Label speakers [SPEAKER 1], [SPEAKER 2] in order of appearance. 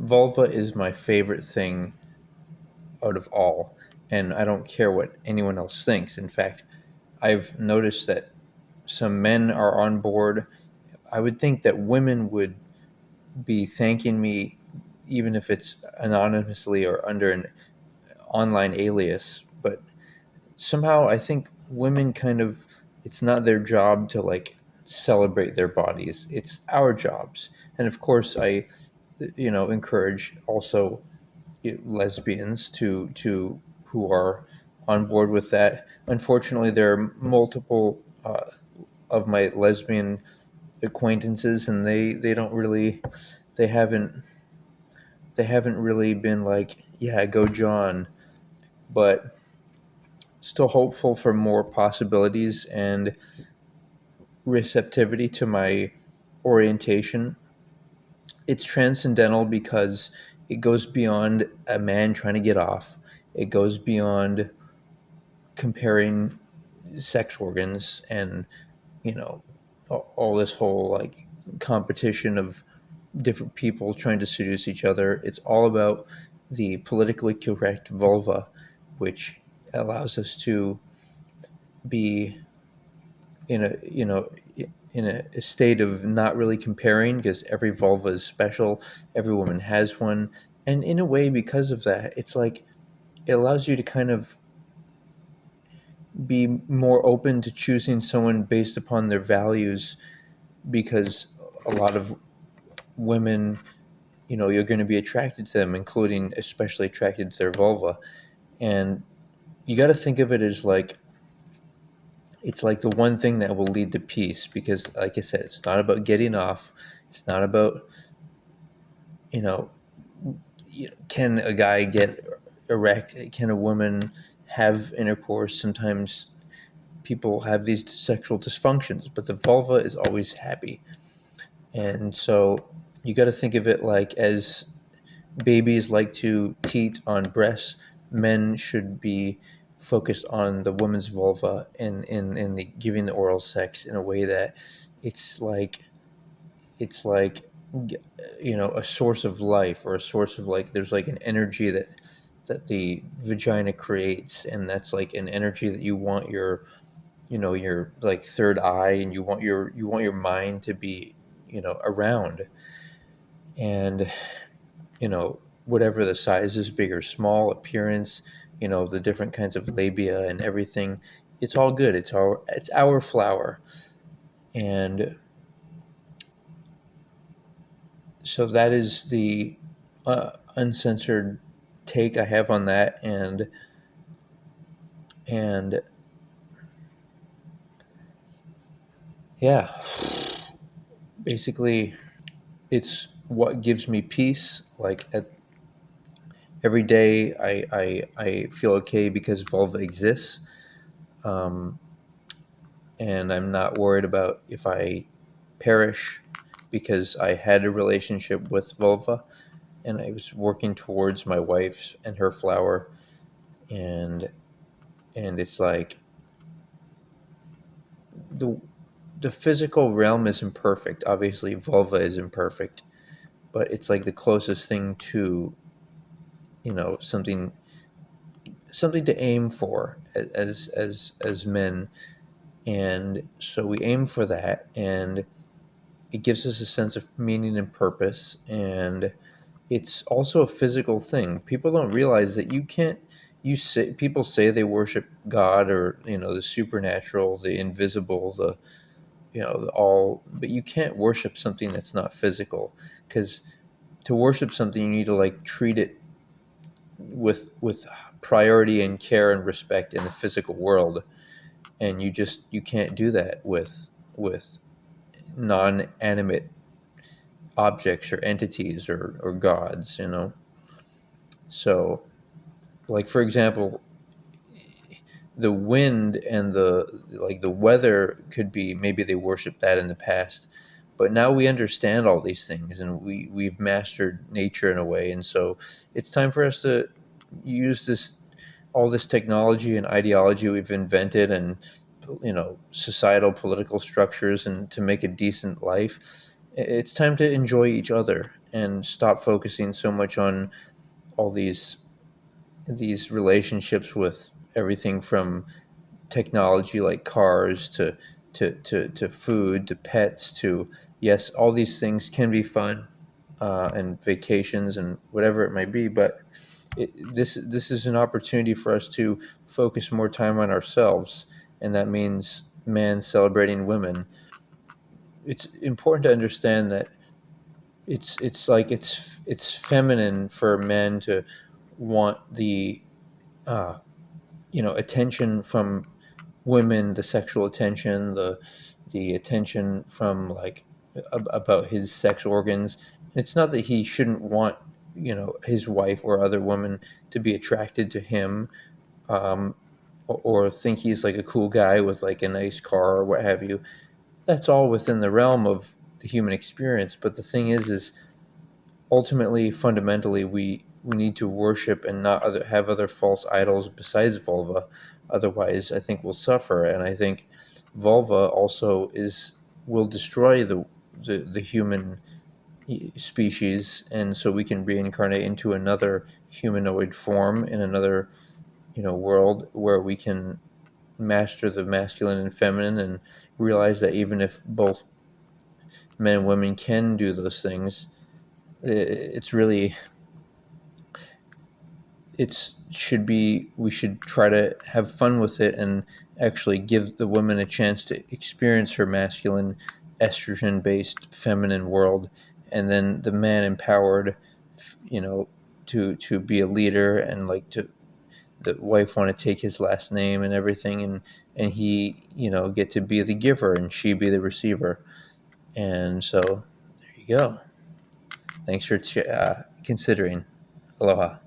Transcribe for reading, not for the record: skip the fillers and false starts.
[SPEAKER 1] vulva is my favorite thing out of all, and I don't care what anyone else thinks. In fact, I've noticed that some men are on board. I would think that women would be thanking me, even if it's anonymously or under an online alias. But somehow I think women kind of, it's not their job to like celebrate their bodies. It's our jobs. And of course, I, encourage also lesbians to who are on board with that. Unfortunately, there are multiple of my lesbian acquaintances, and they don't really, they haven't they haven't really been like, yeah, go John. But still hopeful for more possibilities and receptivity to my orientation. It's transcendental because it goes beyond a man trying to get off. It goes beyond comparing sex organs and, you know, all this whole like competition of different people trying to seduce each other. It's all about the politically correct vulva, which allows us to be in a in a state of not really comparing because every vulva is special, every woman has one, and in a way because of that, it's like it allows you to kind of be more open to choosing someone based upon their values, because a lot of women, you're going to be attracted to them, including especially attracted to their vulva. And you got to think of it as like it's like the one thing that will lead to peace, because like I said, it's not about getting off. It's not about, you know can a guy get erect, can a woman have intercourse. Sometimes people have these sexual dysfunctions, but the vulva is always happy. And so you got to think of it like, as babies like to teat on breasts, men should be focused on the woman's vulva in the giving the oral sex in a way that it's like it's like a source of life, or a source of like, there's like an energy that the vagina creates, and that's like an energy that you want your like third eye, and you want your mind to be around. And whatever the size is, big or small, appearance, the different kinds of labia and everything, it's all good. It's our flower. And so that is the uncensored take I have on that. And yeah, basically it's what gives me peace. Like every day I feel okay because vulva exists. um, and I'm not worried about if I perish, because I had a relationship with vulva, and I was working towards my wife's and her flower. And and it's like the the physical realm is imperfect. Obviously, vulva is imperfect, but it's like the closest thing to something to aim for as men. And so we aim for that, and it gives us a sense of meaning and purpose. And it's also a physical thing. People don't realize that you can't you say people say they worship God, or the supernatural, the invisible, the all, but you can't worship something that's not physical. Because to worship something, you need to like treat it with priority and care and respect in the physical world. And you can't do that with non-animate objects or entities or gods. So, like, for example, the wind and the weather could be, maybe they worshiped that in the past, but now we understand all these things, and we've mastered nature in a way. And so it's time for us to use this all this technology and ideology we've invented, and societal political structures, and to make a decent life, It's time to enjoy each other and stop focusing so much on all these relationships with everything from technology like cars to food to pets to, yes, all these things can be fun, and vacations and whatever it might be, but this is an opportunity for us to focus more time on ourselves, and that means men celebrating women. It's important to understand that it's like it's feminine for men to want the uh, attention from women, the sexual attention, the attention from like about his sex organs. It's not that he shouldn't want his wife or other women to be attracted to him, um, or think he's like a cool guy with like a nice car or what have you. That's all within the realm of the human experience. But the thing is ultimately, fundamentally, we need to worship and not have other false idols besides vulva. Otherwise, I think we'll suffer. And I think vulva also is will destroy the human species, and so we can reincarnate into another humanoid form in another world where we can master the masculine and feminine and realize that even if both men and women can do those things, it's really it's should be we should try to have fun with it and actually give the woman a chance to experience her masculine, estrogen based feminine world, and then the man empowered, you know to be a leader, and like to the wife want to take his last name and everything, and he get to be the giver and she be the receiver. And so there you go. Thanks for considering. Aloha.